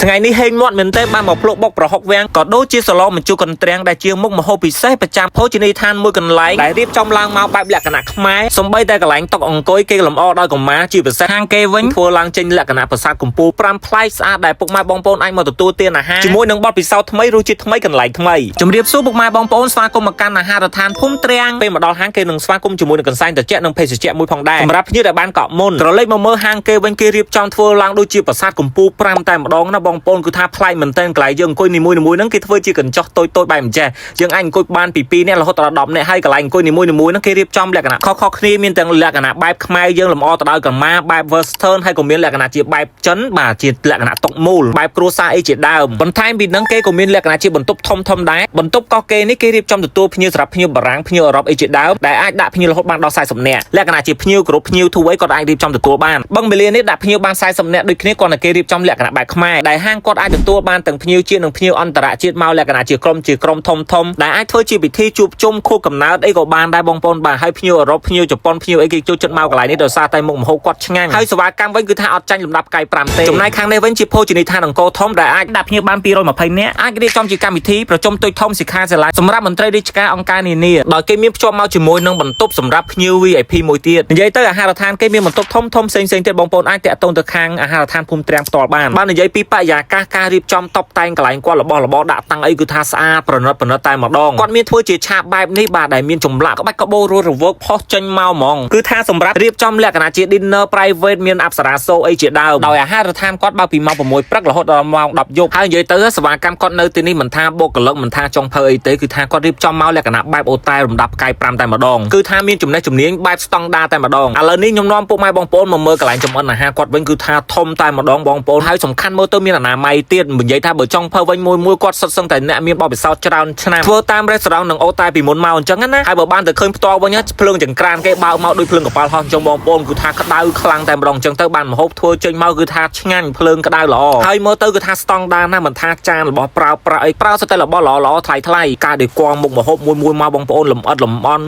ថ្ងៃនេះហេងមាត់មែនទេបានមកភ្លុកបុកប្រហុកវាំងក៏ដូចជាសឡងបញ្ជូកន្ទ្រាំងដែលជាមុខម្ហូបពិសេសប្រចាំភោជនីយដ្ឋានមួយកន្លែងដែលរៀបចំឡើងមកបែបលក្ខណៈខ្មែរសំបីតែកន្លែងតុអង្គុយគេលម្អដោយកុមារជាពិសេសខាងគេវិញធ្វើឡើងចេញលក្ខណៈប្រាសាទកំពូល5ផ្លែស្អាតដែលពុកម៉ែបងប្អូនអាចមកទទួលទានអាហារជាមួយនឹងបទពិសោធន៍ថ្មីរសជាតិថ្មីកន្លែងថ្មីជំរាបសួរពុកម៉ែបងប្អូនស្វាគមន៍មកកាន់អាហារដ្ឋានភូមិទ្រាំងពេលមកដល់ហាងគេនឹងស្វាគមន៍ជាមួយនឹងកន្សែងត្រជាក់និងភេសជ្ជៈមួយផងដែរសម្រាប់ភ្ញៀវដែលបានកក់មុនក្រឡេកមកមើលហាងគេវិញគេរៀបចំធ្វើឡើងដូចជាប្រាសាទកំពូល5តែម្ដងណាបងប្អូនគឺថាប្លែកមែនតើកន្លែងយើងអង្គុយនីមួយៗហ្នឹងគេធ្វើជាកញ្ចក់តូចៗបែបអញ្ចេះយើងអាចអង្គុយបានពី2នាក់រហូតដល់10នាក់ហើយកន្លែងអង្គុយនីមួយៗហ្នឹងគេរៀបចំលក្ខណៈខុសៗគ្នាមានទាំងលក្ខណៈបែបខ្មែរយើងលម្អទៅដោយកន្មាបែប Western ហើយក៏មានលក្ខណៈជាបែបចិនបាទជាលក្ខណៈតុកមូលបែបគ្រួសារអីជាដើមបន្ថែមពីហ្នឹងគេក៏មានលក្ខណៈជាបន្ទប់ធំដែរបន្ទប់កោះគេនេះគេរៀបចំទទួលភ្ញៀវសម្រាប់ភ្ញៀវបារាំងភ្ញៀវអឺរ៉ុបអីជាដើមដែលអាចដាក់ភ្ញៀវរហូតបានដល់40នាក់លក្ខណៈជាភ្ញៀវគ្រប់ភ្ញៀវទូអីគាត់អាចរៀបចំទទួលបានបឹងមាលានេះដាក់ភ្ញៀវបាន40នាក់ដូចគ្នាគាត់តែគេរៀបចំលក្ខណៈបែបខ្មែរដែលហាងគាត់អាចទទួលបានទាំងភ្ញៀវជាតិនិងភ្ញៀវអន្តរជាតិមកលក្ខណៈជាក្រុមធំដែលអាចធ្វើជាពិធីជួបជុំខួបកំណើតអីក៏បានដែរបងប្អូនបាទហើយភ្ញៀវអឺរ៉ុបភ្ញៀវជប៉ុនភ្ញៀវអីគេចូលចិត្តមកកន្លែងនេះដោយសារតែមុខម្ហូបគាត់ឆ្ងាញ់ហើយសេវាកម្មវិញគឺថាអត់ចាញ់លំដាប់កាយ5ទេចំណែកខាងនេះវិញជាភោជនីយដ្ឋានអង្គរធំដែលអាចដាក់ភ្ញៀវបាន220នាក់អាចរៀបចំជាកម្មវិធីប្រជុំតូចធំសិក្ខាសាលាសម្រាប់មន្ត្រីរាជការអង្គការនានាដោយគេមានភ្ជាប់មកជាមួយនឹងបន្ទប់សម្រាប់ភ្ញៀវ VIP មួយទៀតនិយាយទៅអាហារដ្ឋានគេមានបន្ទប់ធំផ្សេងទៀតបងប្អូនអាចតាក់ទងទៅខាងអាហារដ្ឋានភូមិទ្រាំងផ្ទាល់បាននិយាយពីបរិយាកាសការរៀបចំតុបតែងកន្លែងគាត់របស់របរដាក់តាំងអីគឺថាស្អាតប្រណិតតែម្ដងគាត់មានធ្វើជាឆាកបែបនេះបាទដែលមានចម្លាក់ក្បាច់ក្បូររស់រវើកផុសចេញមកហ្មងគឺថាសម្រាប់រៀបចំលក្ខណៈជា dinner private មានអប្សរាសូអីជាដើមដោយអាហារដ្ឋានគាត់បើកពីម៉ោង6ព្រឹករហូតដល់ម៉ោង10យប់ហើយនិយាយទៅសេវាកម្មគាត់នៅទីនេះមិនថាបុគ្គលិកមិនថាចុងភៅអីទេគឺថាគាត់រៀបចំមកលក្ខណៈបែបអូតែលំដាប់កាយ5តែម្ដងគឺថាមានចំណេះជំនាញបែបស្តង់ដារតែម្ដងឥឡូវនេះខ្ញុំនាំពុកម៉ែបងប្អូនមកមើលកន្លែងចម្អិនអាហារគាត់វិញគឺថាធំតែម្ដងបងប្អូនហើយសំខាន់មើលទៅមានអនាម័យទៀតនិយាយថាបើចង់ភៅវិញមួយគាត់សុទ្ធសឹងតែអ្នកមានបទពិសោធន៍ច្រើនឆ្នាំធ្វើតាមរេស្តូរ៉ង់និងអូតែពីមុនមកអញ្ចឹងណាហើយបើបានទៅឃើញផ្ទាល់វិញភ្លើងចង្ក្រានគេបើកមកដូចភ្លើងកប៉ាល់ហោះអញ្ចឹងបងប្អូនគឺថាក្តៅខ្លាំងតែម្ដងអញ្ចឹងទៅបានម្ហូបធ្វើចេញមកគឺថាឆ្ងាញ់ភ្លើងក្តៅល្អហើយមើលទៅគឺថាស្តង់ដារណាស់មិនថាចានរបស់ប្រើអីប្រើសុទ្ធតែរបស់ល្អថ្លៃការដេគ័រមុខម្ហូបមួយមកបងប្អូនលម្អិតលំអន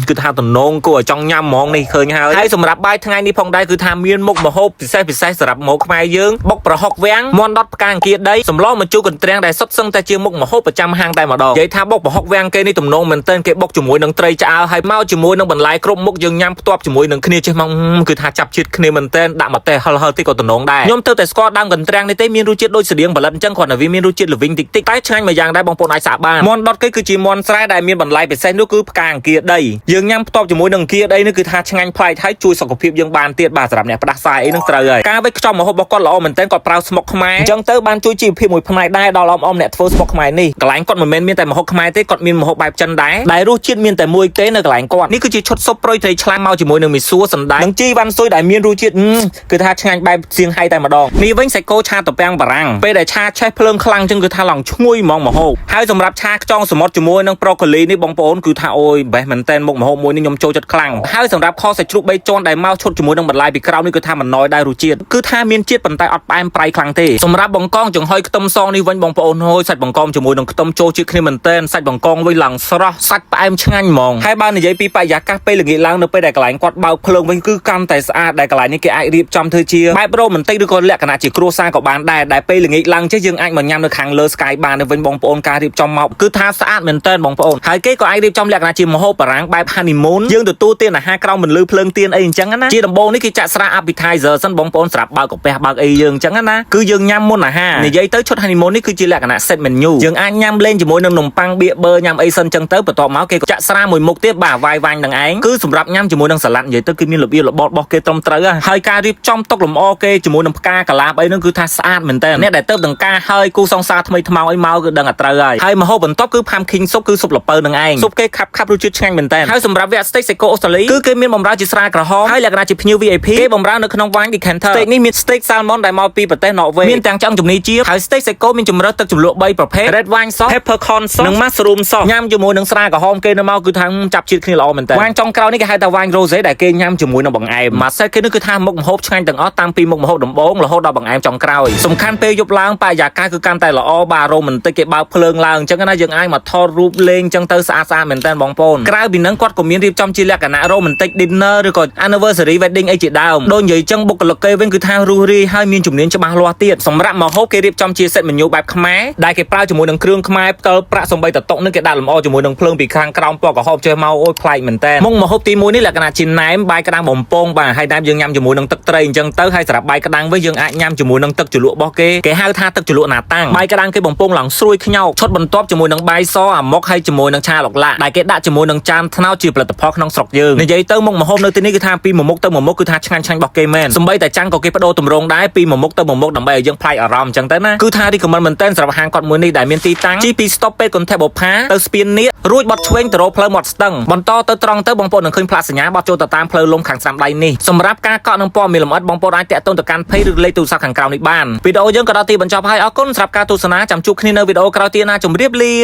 ់គឺថាតំណងគួរឲ្យចង់ញ៉ាំហ្មងនេះឃើញហើយសម្រាប់បាយថ្ងៃនេះផងដែរគឺថាមានមុខម្ហូបពិសេសសម្រាប់ម្ហូបខ្មែរយើងបុកប្រហុកវាំងមាន់ដុតផ្កាអង្គាដីសម្លម្ជូរកន្ទ្រាំងដែលសុទ្ធសឹងតែជាមុខម្ហូបប្រចាំហាងតែម្ដងនិយាយថាបុកប្រហុកវាំងគេនេះតំណងមែនតើគេបុកជាមួយនឹងត្រីឆ្អើរហើយមកជាមួយនឹងបន្លែគ្រប់មុខយើងញ៉ាំផ្ទាប់ជាមួយនឹងគ្នាចេះមកគឺថាចាប់ជាតិគ្នាមែនតើដាក់ម្ទេសហឹលតិចក៏តំណងដែរខ្ញុំទៅតែស្គាល់ដើមកន្ទ្រាំងនេះទេមានរសជាតិដូចស្តៀងផលិតអញ្ចឹងគ្រាន់តែវាមានរសជាតិល្វីងតិចតែឆ្ងាញ់មួយយ៉ាងដែរបងប្អូនអាចសាកបានមាន់ដុតគេគឺជាមាន់ស្រែដែលមានបន្លែពិសេសនោះគឺផ្កាអង្គាដីយើងញ៉ាំផ្ទាប់ជាមួយនឹងអង្គាដីនេះគឺថាឆ្ងាញ់ប្លែកហើយជួយសុខភាពយើងបានទៀតបាទសម្រាប់អ្នកផ្ដាសាយអីនឹងត្រូវហើយការវេចខ្ចប់ម្ហូបរបស់គាត់ល្អមែនតើគាត់ប្រើស្មុកខ្មែរអញ្ចឹងទៅបានជួយជីវភាពមួយផ្នែកដែរដល់អមអ្នកធ្វើស្មុកខ្មែរនេះកន្លែងគាត់មិនមែនមានតែម្ហូបខ្មែរទេគាត់មានម្ហូបបែបចិនដែររសជាតិមានតែមួយទេនៅកន្លែងគាត់នេះគឺជាឈុតស៊ុបប្រុយត្រីឆ្លាមមកជាមួយនឹងមីសួរសណ្តែកនិងជីវ៉ាន់ស៊ុយដែលមានរសជាតិគឺថាឆ្ងាញ់បែបសៀងហៃតែម្ដងនេះវិញសាច់គោឆាតំពាំងបារាំងពេលដែលឆាឆេះភ្លើងខ្លាំងអញ្ចឹងគឺថាឡងឈ្ងុយហ្មងម្ហូបហើយសម្រាប់ឆាខ្ចងសមុទ្រជាមួយនឹងប្រូកូលីនេះបងប្អូនគឺថាអូយបេះមែនតើមុខម្ហូបមួយនេះខ្ញុំចូលចិត្តខ្លាំងហើយសម្រាប់ខសាច់ជ្រូក3ជាន់ដែលមកឈុតជាមួយនឹងបន្លែពីក្រោមនេះគឺថាមិនណយដែររសជាតិគឺថាមានជាតិប៉ុន្តែអត់ផ្អែមប្រៃខ្លាំងទេសម្រាប់បង្កងចំហុយខ្ទឹមសនេះវិញបងប្អូនហូយសាច់បង្កងជាមួយនឹងខ្ទឹមចូលជាតិគ្នាមែនតើសាច់បង្កងវិញឡើងស្រស់សាច់ផ្អែមឆ្ងាញ់ហ្មងហើយបើនិយាយពីបរិយាកាសពេលល្ងាចឡើងនៅពេលដែលកន្លែងគាត់បើកភ្លើងវិញគឺកាន់តែស្អាតដែលកន្លែងនេះគេអាចរៀបចំធ្វើជាបែបរ៉ូមែនទិកឬក៏លក្ខណៈជាគ្រួសារក៏បានដែរដែលពេលល្ងាចឡើងចេះយើងអាចមកញ៉ាំនៅខាងលើ Sky បានទៅវិញបងប្អូនការរៀបចំមកគឺថាស្អាតមែនតើបងប្អូនហើយគេក៏អាចរៀបចំលក្ខណៈជាម្ហូបបារាំងបែប honeymoon យើងទទួលទានអាហារក្រោមពន្លឺភ្លើងទៀនអីអញ្ចឹងណាជាដំបូងនេះគេចាក់ស្រា appetizer សិនបងប្អូនស្រាប់បើកកាពះបើកអីយើងអញ្ចឹងណាគឺយើងញ៉ាំមុនអាហារនិយាយទៅឈុត honeymoon នេះគឺជាលក្ខណៈ set menu យើងអាចញ៉ាំលេងជាមួយនឹងនំប៉័ងបៀបបឺញ៉ាំអីសិនអញ្ចឹងទៅបន្ទាប់មកគេក៏ចាក់ស្រាមួយមុខទៀតបាទវាយវាញ់នឹងឯងគឺសម្រាប់ញ៉ាំជាមួយនឹងសាឡាត់និយាយទៅគឺមានរបៀបរបបរបស់គេត្រឹមត្រូវហើយការរៀបចំតុលម្អគេជាមួយនឹងផ្កាកាឡាបអីហ្នឹងគឺថាស្អាតមែនតើអ្នកដែលទៅដង្ការហើយគូសង្សារថ្មីថ្មោងអីមកគឺដឹងតែត្រូវហើយម្ហូបបន្ទាប់គឺ pumpkin soup គឺស៊ុបល្ពៅនឹងឯងស៊ុបគេខាប់រសជាតិឆ្ងាញ់មែនតើហើយសម្រាប់វគ្គ steak សាច់គោអូស្ត្រាលីគឺគេមានបម្រើជាស្រាក្រហមហើយលក្ខណៈជាភ្ញៀវ VIP គេបម្រើនៅក្នុង wine decanter steak នេះមាន steak salmon ដែលមកពីប្រទេស Norway មានទាំងចំជំនីជាហើយ steak សាច់គោមានជម្រើសទឹកជ្រលក់3ប្រភេទ red wine sauce peppercorn sauce និង mushroom sauce ញ៉ាំជាមួយនឹងស្រាក្រហមគេនៅមកគឺថាចាប់ជាតិគ្នាល្អមែនតើ wine ចុងក្រោយនេះគេហៅថា wine rosé ដែលគេញ៉ាំជាមួយនឹងបង្អែមមួយសេតគេនេះគឺថាមុខម្ហូបឆ្ងាញ់ទាំងអស់តាំងពីមុខម្ហូបដំបូងរហូតដល់បង្អែមចុងក្រោយសំខាន់ពេលយប់ឡើងបរិយាកាសគឺកាន់តែល្អបាទរ៉ូមែនទិកគេបើកភ្លើងឡើងអញ្ចឹងណាយើងអាចមកថតរូបលេងអញ្ចឹងទៅស្អាតមែនតើបងប្អូនក្រៅពីហ្នឹងគាត់ក៏មានរៀបចំជាលក្ខណៈ romantic dinner ឬក៏ anniversary wedding អីជាដើមដូចនិយាយអញ្ចឹងបុគ្គលិកគេវិញគឺថារស់រាយហើយមានជំនាញច្បាស់លាស់ទៀតសម្រាប់ รับมาฮบគេរៀបចំជាសេតមេញូបែបខ្មែរដែលគេប្រើជាមួយនឹងគ្រឿងខ្មែរផ្ទាល់ប្រាក់សំបីតតុកនឹងគេដាក់លម្អជាមួយនឹងភ្លើងពីខាងក្រោមពណ៌ក្រហមចេះមកអូយប្លែកមែនតើមុខមកហូបទី1នេះលក្ខណៈជាណែមបាយក្តាំងបំពងបាទហើយណែមយើងញ៉ាំជាមួយនឹងទឹកត្រីអញ្ចឹងទៅហើយសម្រាប់បាយក្តាំងវិញយើងអាចញ៉ាំជាមួយនឹងទឹកជ្រលក់របស់គេហៅថាទឹកជ្រលក់ណាតាំងបាយក្តាំងគេបំពងឡើងស្រួយខ្ញោកឈុតបន្ទាប់ជាមួយនឹងបាយសអាម៉ុកហើយជាមួយនឹងឆាឡុកឡាដែលគេដាក់ជាមួយនឹងចានថ្នោតជាផលិតផលក្នុងស្រុកយើងនិយាយទៅមុខម្ហូបនៅទីនេះគឺថាពីមួយមុខទៅមួយមុខគឺថាឆ្ងាញ់របស់គេមែនសំបីតែចាំងក៏គេបដូរទម្រង់ដែរពីមួយមុខទៅមួយមុខដើម្បីឲ្យយើងប្លែកអារម្មណ៍អញ្ចឹងទៅណាគឺថារីកមិនមែនតែសម្រាប់ហាងគាត់មួយនេះដែលមានទីតាំងជីពីស្តុបពេទ្យកុនថេបុផាទៅស្ពាននៀករួចបត់ឆ្វេងទៅរកផ្លូវមាត់ស្ទឹងបន្តទៅត្រង់ទៅបងប្អូននឹងឃើញផ្លាកសញ្ញាបត់ចូលទៅតាមផ្លូវលំខាងស្ដាំដៃនេះសម្រាប់ការកក់នឹងពណ៌មានលម្អិតបងប្អូនអាចតាក់ទងទៅកាន់ page ឬលេខទូរស័ព្ទខាងក្រោមនេះបានវីដេអូយើងក៏ដល់ទីបញ្ចប់ហើយអរគុណសម្រាប់ការទស្សនាចាំជួបគ្នានៅវីដេអូក្រោយទៀតណាជម្រាបលា